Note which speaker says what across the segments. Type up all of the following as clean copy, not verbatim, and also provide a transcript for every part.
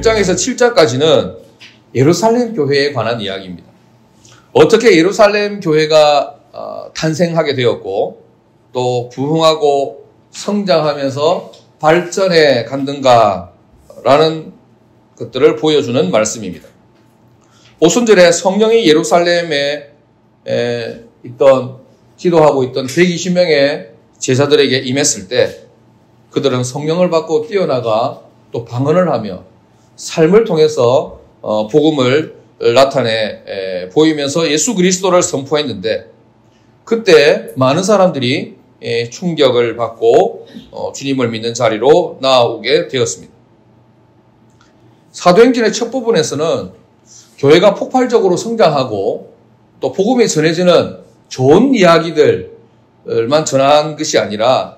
Speaker 1: 1장에서 7장까지는 예루살렘 교회에 관한 이야기입니다. 어떻게 예루살렘 교회가 탄생하게 되었고 또 부흥하고 성장하면서 발전해 갔는가라는 것들을 보여주는 말씀입니다. 오순절에 성령이 예루살렘에 있던 기도하고 있던 120명의 제자들에게 임했을 때 그들은 성령을 받고 뛰어나가 또 방언을 하며 삶을 통해서 복음을 나타내 보이면서 예수 그리스도를 선포했는데 그때 많은 사람들이 충격을 받고 주님을 믿는 자리로 나아오게 되었습니다. 사도행전의 첫 부분에서는 교회가 폭발적으로 성장하고 또 복음이 전해지는 좋은 이야기들만 전한 것이 아니라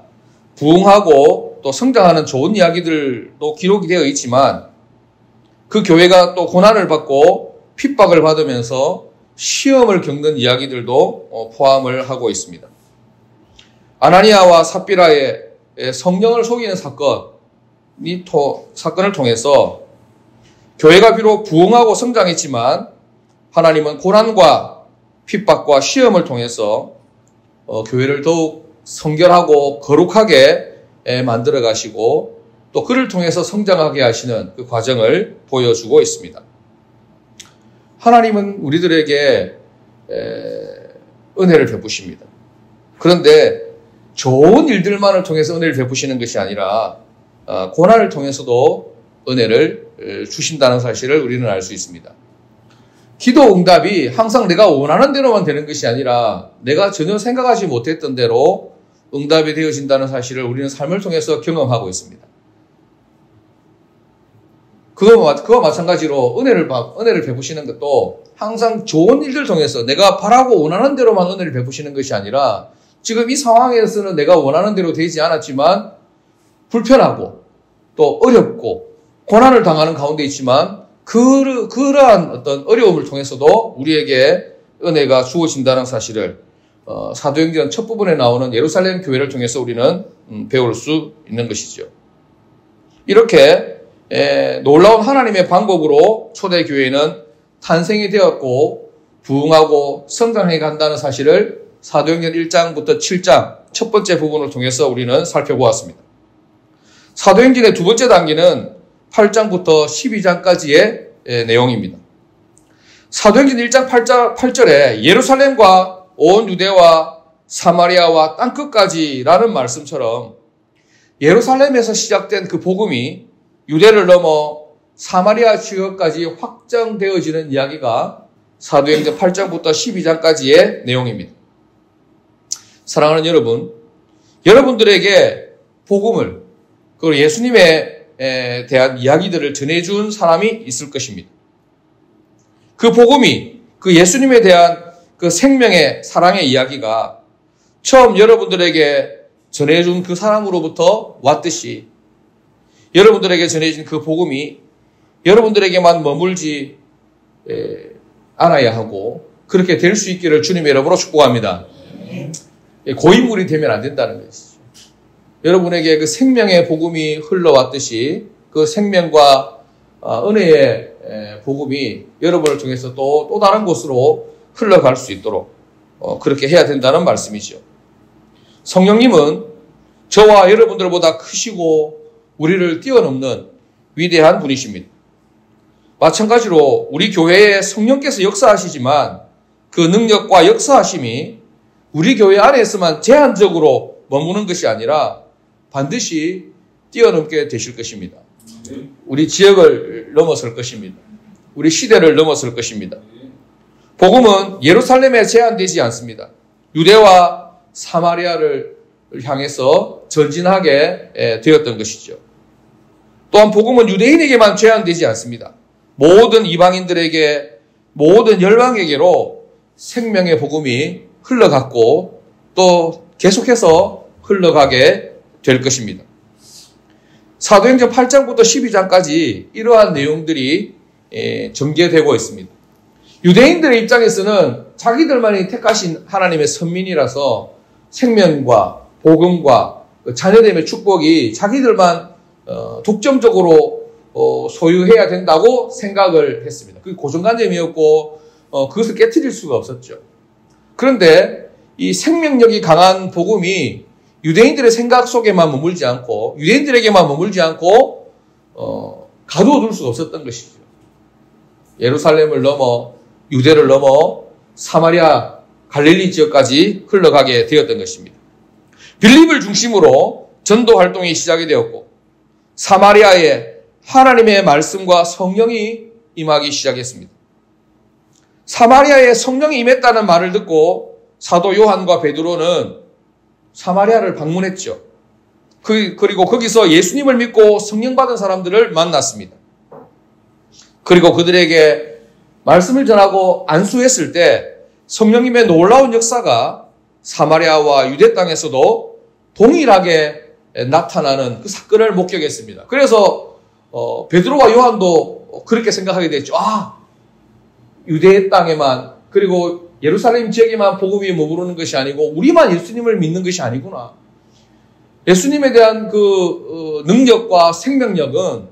Speaker 1: 부흥하고 또 성장하는 좋은 이야기들도 기록이 되어 있지만 그 교회가 또 고난을 받고 핍박을 받으면서 시험을 겪는 이야기들도 포함을 하고 있습니다. 아나니아와 삽비라의 성령을 속이는 사건을 통해서 교회가 비록 부흥하고 성장했지만 하나님은 고난과 핍박과 시험을 통해서 교회를 더욱 성결하고 거룩하게 만들어 가시고 또 그를 통해서 성장하게 하시는 그 과정을 보여주고 있습니다. 하나님은 우리들에게 은혜를 베푸십니다. 그런데 좋은 일들만을 통해서 은혜를 베푸시는 것이 아니라 고난을 통해서도 은혜를 주신다는 사실을 우리는 알 수 있습니다. 기도 응답이 항상 내가 원하는 대로만 되는 것이 아니라 내가 전혀 생각하지 못했던 대로 응답이 되어진다는 사실을 우리는 삶을 통해서 경험하고 있습니다. 그와 마찬가지로 은혜를 베푸시는 것도 항상 좋은 일들 통해서 내가 바라고 원하는 대로만 은혜를 베푸시는 것이 아니라 지금 이 상황에서는 내가 원하는 대로 되지 않았지만 불편하고 또 어렵고 고난을 당하는 가운데 있지만 그러한 어떤 어려움을 통해서도 우리에게 은혜가 주어진다는 사실을 사도행전 첫 부분에 나오는 예루살렘 교회를 통해서 우리는 배울 수 있는 것이죠. 이렇게 놀라운 하나님의 방법으로 초대교회는 탄생이 되었고 부흥하고 성장해 간다는 사실을 사도행전 1장부터 7장 첫 번째 부분을 통해서 우리는 살펴보았습니다. 사도행전의 두 번째 단계는 8장부터 12장까지의 내용입니다. 사도행전 1장 8절에 예루살렘과 온 유대와 사마리아와 땅끝까지라는 말씀처럼 예루살렘에서 시작된 그 복음이 유대를 넘어 사마리아 지역까지 확장되어지는 이야기가 사도행전 8장부터 12장까지의 내용입니다. 사랑하는 여러분, 여러분들에게 복음을 그리고 예수님에 대한 이야기들을 전해준 사람이 있을 것입니다. 그 복음이 그 예수님에 대한 그 생명의 사랑의 이야기가 처음 여러분들에게 전해준 그 사람으로부터 왔듯이 여러분들에게 전해진 그 복음이 여러분들에게만 머물지 않아야 하고 그렇게 될 수 있기를 주님의 이름으로 축복합니다. 고인물이 되면 안 된다는 것이죠. 여러분에게 그 생명의 복음이 흘러왔듯이 그 생명과 은혜의 복음이 여러분을 통해서 또 다른 곳으로 흘러갈 수 있도록 그렇게 해야 된다는 말씀이죠. 성령님은 저와 여러분들보다 크시고 우리를 뛰어넘는 위대한 분이십니다. 마찬가지로 우리 교회에 성령께서 역사하시지만 그 능력과 역사하심이 우리 교회 안에서만 제한적으로 머무는 것이 아니라 반드시 뛰어넘게 되실 것입니다. 우리 지역을 넘어설 것입니다. 우리 시대를 넘어설 것입니다. 복음은 예루살렘에 제한되지 않습니다. 유대와 사마리아를 향해서 전진하게 되었던 것이죠. 또한 복음은 유대인에게만 제한되지 않습니다. 모든 이방인들에게 모든 열방에게로 생명의 복음이 흘러갔고 또 계속해서 흘러가게 될 것입니다. 사도행전 8장부터 12장까지 이러한 내용들이 전개되고 있습니다. 유대인들의 입장에서는 자기들만이 택하신 하나님의 선민이라서 생명과 복음과 자녀됨의 축복이 자기들만 독점적으로 소유해야 된다고 생각을 했습니다. 그게 고정관념이었고 그것을 깨트릴 수가 없었죠. 그런데 이 생명력이 강한 복음이 유대인들의 생각 속에만 머물지 않고 유대인들에게만 머물지 않고 가두어둘 수가 없었던 것이죠. 예루살렘을 넘어 유대를 넘어 사마리아 갈릴리 지역까지 흘러가게 되었던 것입니다. 빌립을 중심으로 전도 활동이 시작이 되었고 사마리아에 하나님의 말씀과 성령이 임하기 시작했습니다. 사마리아에 성령이 임했다는 말을 듣고 사도 요한과 베드로는 사마리아를 방문했죠. 그리고 거기서 예수님을 믿고 성령 받은 사람들을 만났습니다. 그리고 그들에게 말씀을 전하고 안수했을 때 성령님의 놀라운 역사가 사마리아와 유대 땅에서도 동일하게 나타나는 그 사건을 목격했습니다. 그래서 베드로와 요한도 그렇게 생각하게 됐죠. 유대 땅에만 그리고 예루살렘 지역에만 복음이 머무르는 것이 아니고 우리만 예수님을 믿는 것이 아니구나. 예수님에 대한 그 능력과 생명력은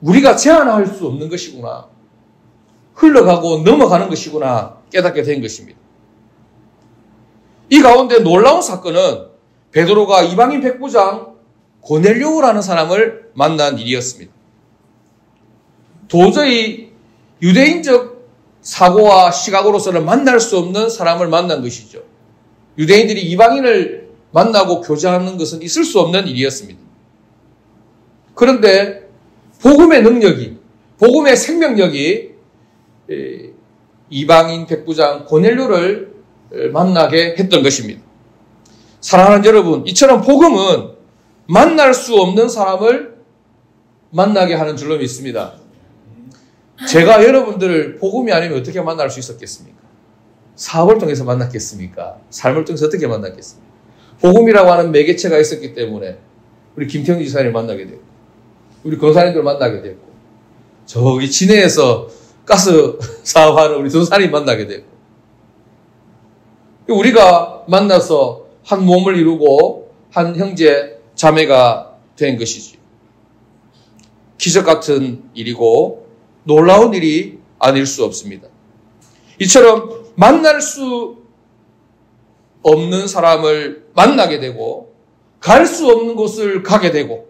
Speaker 1: 우리가 제한할 수 없는 것이구나. 흘러가고 넘어가는 것이구나 깨닫게 된 것입니다. 이 가운데 놀라운 사건은 베드로가 이방인 백부장 고넬료라는 사람을 만난 일이었습니다. 도저히 유대인적 사고와 시각으로서는 만날 수 없는 사람을 만난 것이죠. 유대인들이 이방인을 만나고 교제하는 것은 있을 수 없는 일이었습니다. 그런데 복음의 능력이, 복음의 생명력이 이방인 백부장 고넬료를 만나게 했던 것입니다. 사랑하는 여러분, 이처럼 복음은 만날 수 없는 사람을 만나게 하는 줄로 믿습니다. 제가 여러분들을 복음이 아니면 어떻게 만날 수 있었겠습니까? 사업을 통해서 만났겠습니까? 삶을 통해서 어떻게 만났겠습니까? 복음이라고 하는 매개체가 있었기 때문에 우리 김태형 지사님 만나게 됐고 우리 권사님들 만나게 됐고 저기 진해에서 가스 사업하는 우리 전사님 만나게 됐고 우리가 만나서 한 몸을 이루고 한 형제 자매가 된 것이지. 기적 같은 일이고 놀라운 일이 아닐 수 없습니다. 이처럼 만날 수 없는 사람을 만나게 되고 갈 수 없는 곳을 가게 되고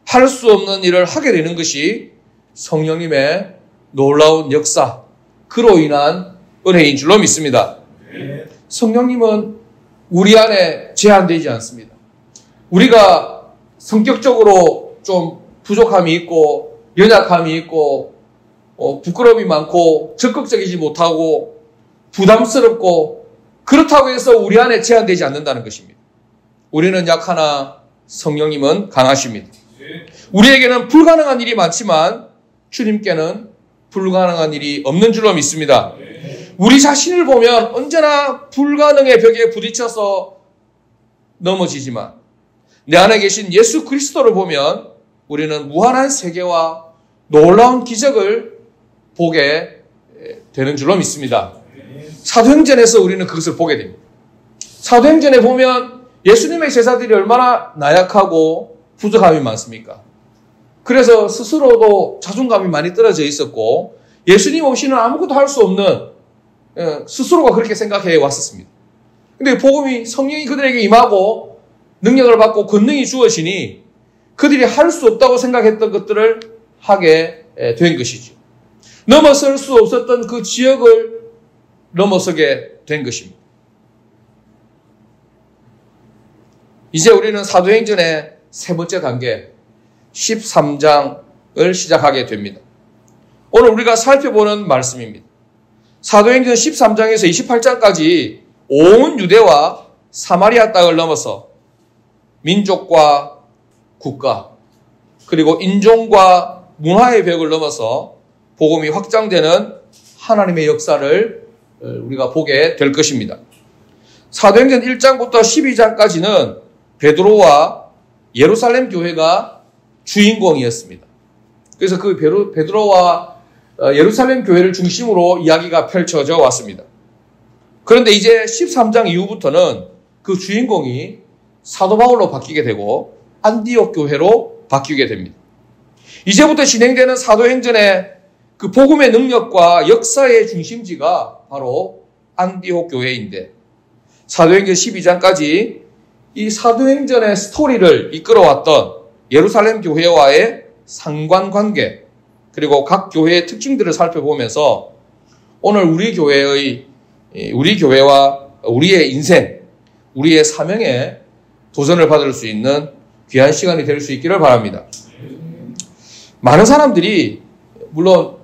Speaker 1: 할 수 없는 일을 하게 되는 것이 성령님의 놀라운 역사, 그로 인한 은혜인 줄로 믿습니다. 성령님은 우리 안에 제한되지 않습니다. 우리가 성격적으로 좀 부족함이 있고 연약함이 있고 부끄러움이 많고 적극적이지 못하고 부담스럽고 그렇다고 해서 우리 안에 제한되지 않는다는 것입니다. 우리는 약하나 성령님은 강하십니다. 우리에게는 불가능한 일이 많지만 주님께는 불가능한 일이 없는 줄로 믿습니다. 우리 자신을 보면 언제나 불가능의 벽에 부딪혀서 넘어지지만 내 안에 계신 예수 그리스도를 보면 우리는 무한한 세계와 놀라운 기적을 보게 되는 줄로 믿습니다. 사도행전에서 우리는 그것을 보게 됩니다. 사도행전에 보면 예수님의 제자들이 얼마나 나약하고 부족함이 많습니까? 그래서 스스로도 자존감이 많이 떨어져 있었고 예수님 없이는 아무것도 할 수 없는 스스로가 그렇게 생각해 왔었습니다. 근데 복음이 성령이 그들에게 임하고 능력을 받고 권능이 주어지니 그들이 할 수 없다고 생각했던 것들을 하게 된 것이죠. 넘어설 수 없었던 그 지역을 넘어서게 된 것입니다. 이제 우리는 사도행전의 세 번째 단계 13장을 시작하게 됩니다. 오늘 우리가 살펴보는 말씀입니다. 사도행전 13장에서 28장까지 온 유대와 사마리아 땅을 넘어서 민족과 국가 그리고 인종과 문화의 벽을 넘어서 복음이 확장되는 하나님의 역사를 우리가 보게 될 것입니다. 사도행전 1장부터 12장까지는 베드로와 예루살렘 교회가 주인공이었습니다. 그래서 그 베드로와 예루살렘 교회를 중심으로 이야기가 펼쳐져 왔습니다. 그런데 이제 13장 이후부터는 그 주인공이 사도 바울로 바뀌게 되고 안디옥 교회로 바뀌게 됩니다. 이제부터 진행되는 사도행전의 그 복음의 능력과 역사의 중심지가 바로 안디옥 교회인데, 사도행전 12장까지 이 사도행전의 스토리를 이끌어왔던 예루살렘 교회와의 상관관계, 그리고 각 교회의 특징들을 살펴보면서 오늘 우리 교회와 우리의 인생, 우리의 사명에 도전을 받을 수 있는 귀한 시간이 될 수 있기를 바랍니다. 많은 사람들이, 물론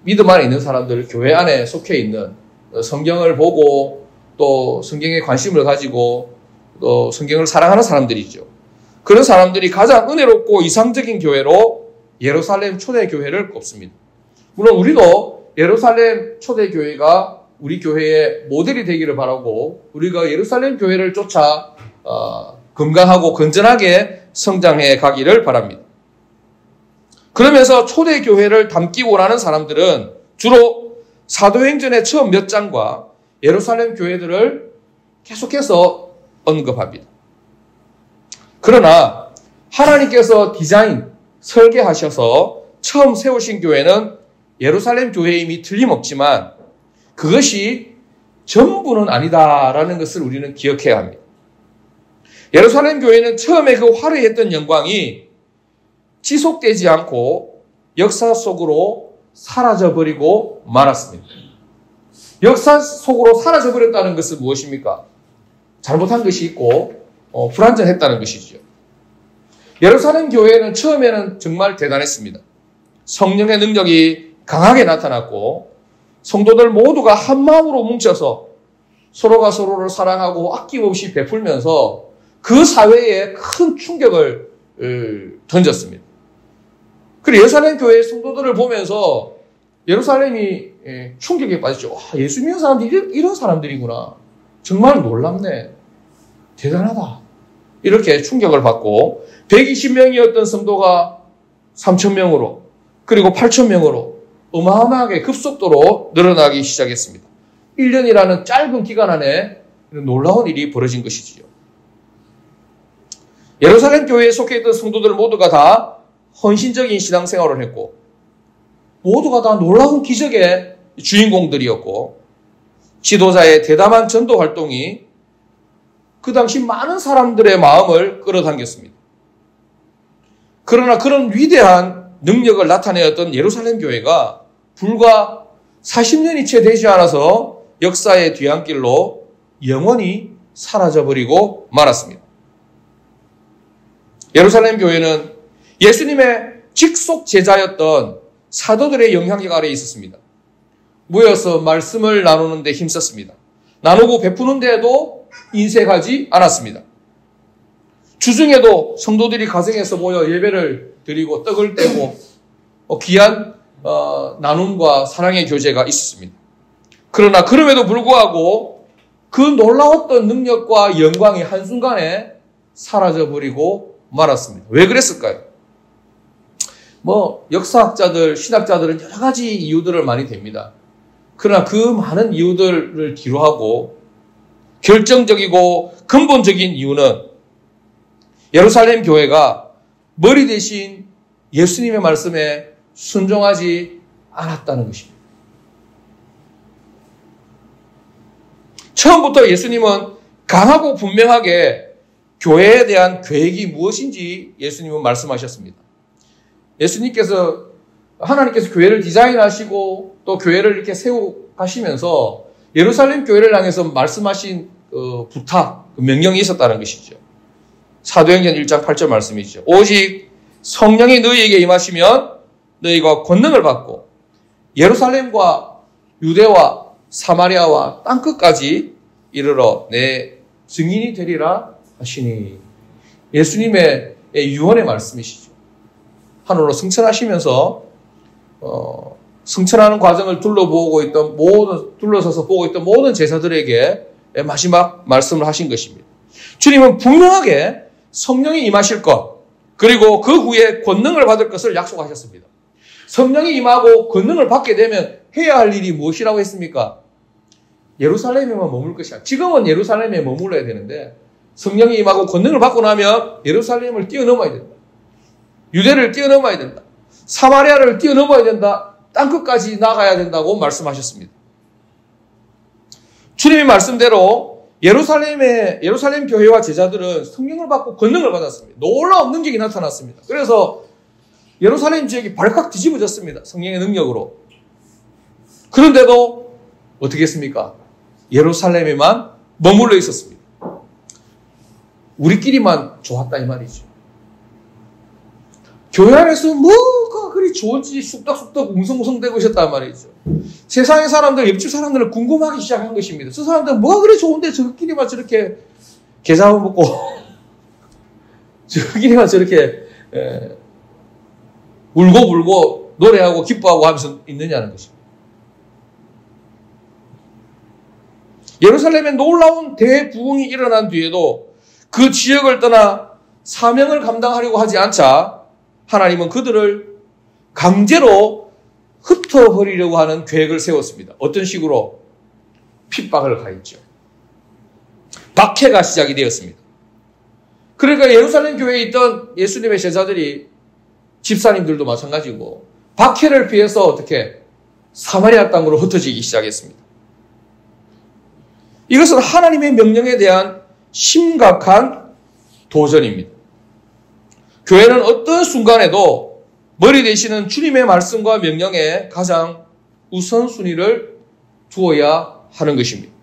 Speaker 1: 믿음 안에 있는 사람들, 교회 안에 속해 있는, 성경을 보고 또 성경에 관심을 가지고 또 성경을 사랑하는 사람들이죠. 그런 사람들이 가장 은혜롭고 이상적인 교회로 예루살렘 초대교회를 꼽습니다. 물론 우리도 예루살렘 초대교회가 우리 교회의 모델이 되기를 바라고, 우리가 예루살렘 교회를 쫓아 건강하고 건전하게 성장해 가기를 바랍니다. 그러면서 초대교회를 담기 원하는 사람들은 주로 사도행전의 처음 몇 장과 예루살렘 교회들을 계속해서 언급합니다. 그러나 하나님께서 설계하셔서 처음 세우신 교회는 예루살렘 교회임이 틀림없지만 그것이 전부는 아니다라는 것을 우리는 기억해야 합니다. 예루살렘 교회는 처음에 그 화려했던 영광이 지속되지 않고 역사 속으로 사라져버리고 말았습니다. 역사 속으로 사라져버렸다는 것은 무엇입니까? 잘못한 것이 있고 불완전했다는 것이죠. 예루살렘 교회는 처음에는 정말 대단했습니다. 성령의 능력이 강하게 나타났고 성도들 모두가 한 마음으로 뭉쳐서 서로가 서로를 사랑하고 아낌없이 베풀면서 그 사회에 큰 충격을 던졌습니다. 그리고 예루살렘 교회의 성도들을 보면서 예루살렘이 충격에 빠졌죠. 예수 믿는 사람들이 이런 사람들이구나. 정말 놀랍네. 대단하다. 이렇게 충격을 받고 120명이었던 성도가 3,000명으로, 그리고 8,000명으로 어마어마하게 급속도로 늘어나기 시작했습니다. 1년이라는 짧은 기간 안에 놀라운 일이 벌어진 것이지요. 예루살렘 교회에 속해 있던 성도들 모두가 다 헌신적인 신앙생활을 했고 모두가 다 놀라운 기적의 주인공들이었고 지도자의 대담한 전도 활동이 그 당시 많은 사람들의 마음을 끌어당겼습니다. 그러나 그런 위대한 능력을 나타내었던 예루살렘 교회가 불과 40년이 채 되지 않아서 역사의 뒤안길로 영원히 사라져버리고 말았습니다. 예루살렘 교회는 예수님의 직속 제자였던 사도들의 영향력 아래에 있었습니다. 모여서 말씀을 나누는 데 힘썼습니다. 나누고 베푸는 데에도 인색하지 않았습니다. 주중에도 성도들이 가정에서 모여 예배를 드리고 떡을 떼고 귀한 나눔과 사랑의 교제가 있었습니다. 그러나 그럼에도 불구하고 그 놀라웠던 능력과 영광이 한순간에 사라져버리고 말았습니다. 왜 그랬을까요? 역사학자들, 신학자들은 여러 가지 이유들을 많이 댑니다. 그러나 그 많은 이유들을 뒤로하고 결정적이고 근본적인 이유는 예루살렘 교회가 머리 대신 예수님의 말씀에 순종하지 않았다는 것입니다. 처음부터 예수님은 강하고 분명하게 교회에 대한 계획이 무엇인지 예수님은 말씀하셨습니다. 예수님께서, 하나님께서 교회를 디자인하시고 또 교회를 이렇게 세워가시면서 예루살렘 교회를 향해서 말씀하신 부탁, 명령이 있었다는 것이죠. 사도행전 1장 8절 말씀이죠. 오직 성령이 너희에게 임하시면 너희가 권능을 받고 예루살렘과 유대와 사마리아와 땅끝까지 이르러 내 증인이 되리라 하시니. 예수님의 유언의 말씀이시죠. 하늘로 승천하시면서 승천하는 과정을 둘러서서 보고 있던 모든 제자들에게 마지막 말씀을 하신 것입니다. 주님은 분명하게 성령이 임하실 것, 그리고 그 후에 권능을 받을 것을 약속하셨습니다. 성령이 임하고 권능을 받게 되면 해야 할 일이 무엇이라고 했습니까? 예루살렘에만 머물 것이 아니라, 지금은 예루살렘에 머물러야 되는데 성령이 임하고 권능을 받고 나면 예루살렘을 뛰어넘어야 됩니다. 유대를 뛰어넘어야 된다. 사마리아를 뛰어넘어야 된다. 땅끝까지 나가야 된다고 말씀하셨습니다. 주님의 말씀대로 예루살렘 교회와 제자들은 성령을 받고 권능을 받았습니다. 놀라운 능력이 나타났습니다. 그래서 예루살렘 지역이 발칵 뒤집어졌습니다. 성령의 능력으로. 그런데도 어떻게 했습니까? 예루살렘에만 머물러 있었습니다. 우리끼리만 좋았다 이 말이죠. 교회 안에서 뭐가 그리 좋은지 쑥덕쑥덕 웅성웅성대고 있었단 말이죠. 세상의 사람들, 옆집 사람들은 궁금하기 시작한 것입니다. 저 사람들은 뭐가 그리 좋은데 저끼리만 저렇게 게장을 먹고 저끼리만 저렇게 울고 노래하고 기뻐하고 하면서 있느냐는 것입니다. 예루살렘에 놀라운 대부흥이 일어난 뒤에도 그 지역을 떠나 사명을 감당하려고 하지 않자 하나님은 그들을 강제로 흩어버리려고 하는 계획을 세웠습니다. 어떤 식으로? 핍박을 가했죠. 박해가 시작이 되었습니다. 그러니까 예루살렘 교회에 있던 예수님의 제자들이 집사님들도 마찬가지고 박해를 피해서 어떻게 사마리아 땅으로 흩어지기 시작했습니다. 이것은 하나님의 명령에 대한 심각한 도전입니다. 교회는 어떤 순간에도 머리 되시는 주님의 말씀과 명령에 가장 우선순위를 두어야 하는 것입니다.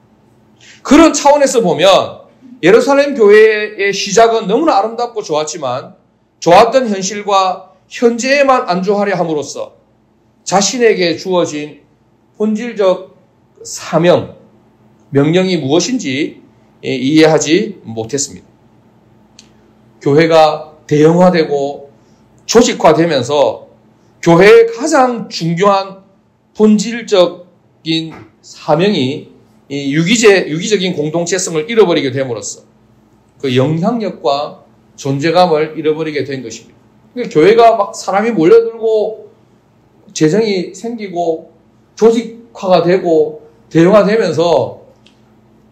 Speaker 1: 그런 차원에서 보면 예루살렘 교회의 시작은 너무나 아름답고 좋았지만 좋았던 현실과 현재에만 안주하려 함으로써 자신에게 주어진 본질적 사명, 명령이 무엇인지 이해하지 못했습니다. 교회가 대형화되고 조직화되면서 교회의 가장 중요한 본질적인 사명이 유기적인 공동체성을 잃어버리게 됨으로써 그 영향력과 존재감을 잃어버리게 된 것입니다. 그러니까 교회가 막 사람이 몰려들고 재정이 생기고 조직화가 되고 대형화되면서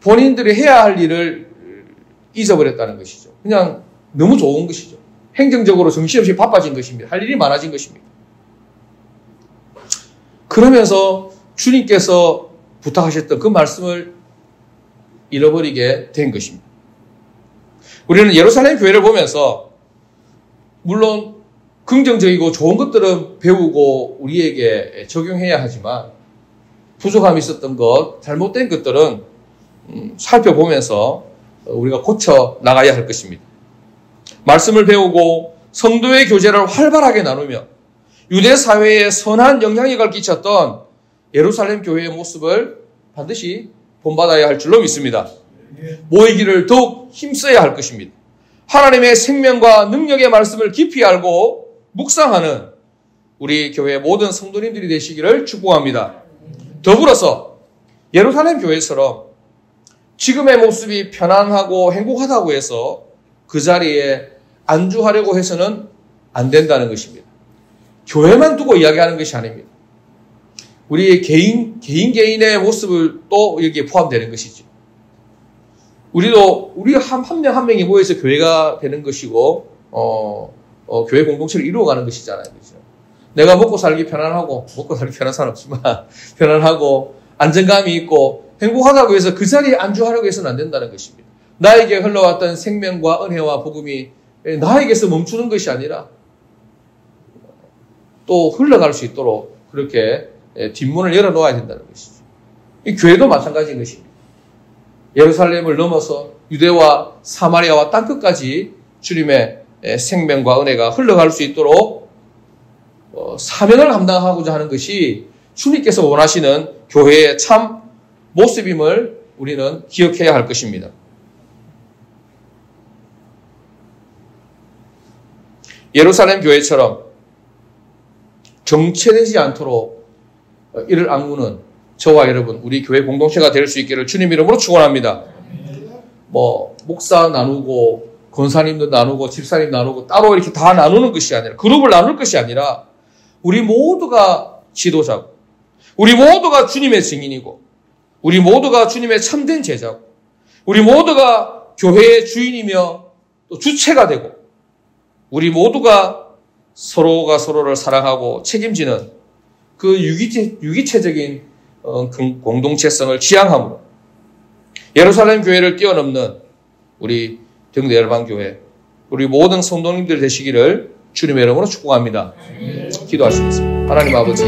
Speaker 1: 본인들이 해야 할 일을 잊어버렸다는 것이죠. 그냥 너무 좋은 것이죠. 행정적으로 정신없이 바빠진 것입니다. 할 일이 많아진 것입니다. 그러면서 주님께서 부탁하셨던 그 말씀을 잃어버리게 된 것입니다. 우리는 예루살렘 교회를 보면서 물론 긍정적이고 좋은 것들은 배우고 우리에게 적용해야 하지만 부족함이 있었던 것, 잘못된 것들은 살펴보면서 우리가 고쳐 나가야 할 것입니다. 말씀을 배우고 성도의 교제를 활발하게 나누며 유대 사회에 선한 영향력을 끼쳤던 예루살렘 교회의 모습을 반드시 본받아야 할 줄로 믿습니다. 모이기를 더욱 힘써야 할 것입니다. 하나님의 생명과 능력의 말씀을 깊이 알고 묵상하는 우리 교회의 모든 성도님들이 되시기를 축복합니다. 더불어서 예루살렘 교회처럼 지금의 모습이 편안하고 행복하다고 해서 그 자리에 안주하려고 해서는 안 된다는 것입니다. 교회만 두고 이야기하는 것이 아닙니다. 우리의 개인의 모습을 또 여기에 포함되는 것이죠. 우리 한 명 한 명이 모여서 교회가 되는 것이고, 교회 공동체를 이루어가는 것이잖아요. 그렇죠? 내가 먹고 살기 편안하고, 먹고 살기 편한 사람 없지만, 편안하고, 안정감이 있고, 행복하다고 해서 그 자리에 안주하려고 해서는 안 된다는 것입니다. 나에게 흘러왔던 생명과 은혜와 복음이 나에게서 멈추는 것이 아니라, 또 흘러갈 수 있도록 그렇게 뒷문을 열어놓아야 된다는 것이죠. 이 교회도 마찬가지인 것입니다. 예루살렘을 넘어서 유대와 사마리아와 땅끝까지 주님의 생명과 은혜가 흘러갈 수 있도록 사명을 감당하고자 하는 것이 주님께서 원하시는 교회의 참 모습임을 우리는 기억해야 할 것입니다. 예루살렘 교회처럼 정체되지 않도록 이를 악무는 저와 여러분, 우리 교회 공동체가 될 수 있기를 주님 이름으로 축원합니다. 목사 나누고, 권사님도 나누고, 집사님 나누고, 따로 이렇게 다 나누는 것이 아니라, 그룹을 나눌 것이 아니라, 우리 모두가 지도자고, 우리 모두가 주님의 증인이고, 우리 모두가 주님의 참된 제자고, 우리 모두가 교회의 주인이며 또 주체가 되고, 우리 모두가 서로가 서로를 사랑하고 책임지는 그 유기체적인 공동체성을 지향함으로 예루살렘 교회를 뛰어넘는 우리 등대 열방교회, 우리 모든 성도님들 되시기를 주님의 이름으로 축복합니다. 기도하시겠습니다. 하나님 아버지,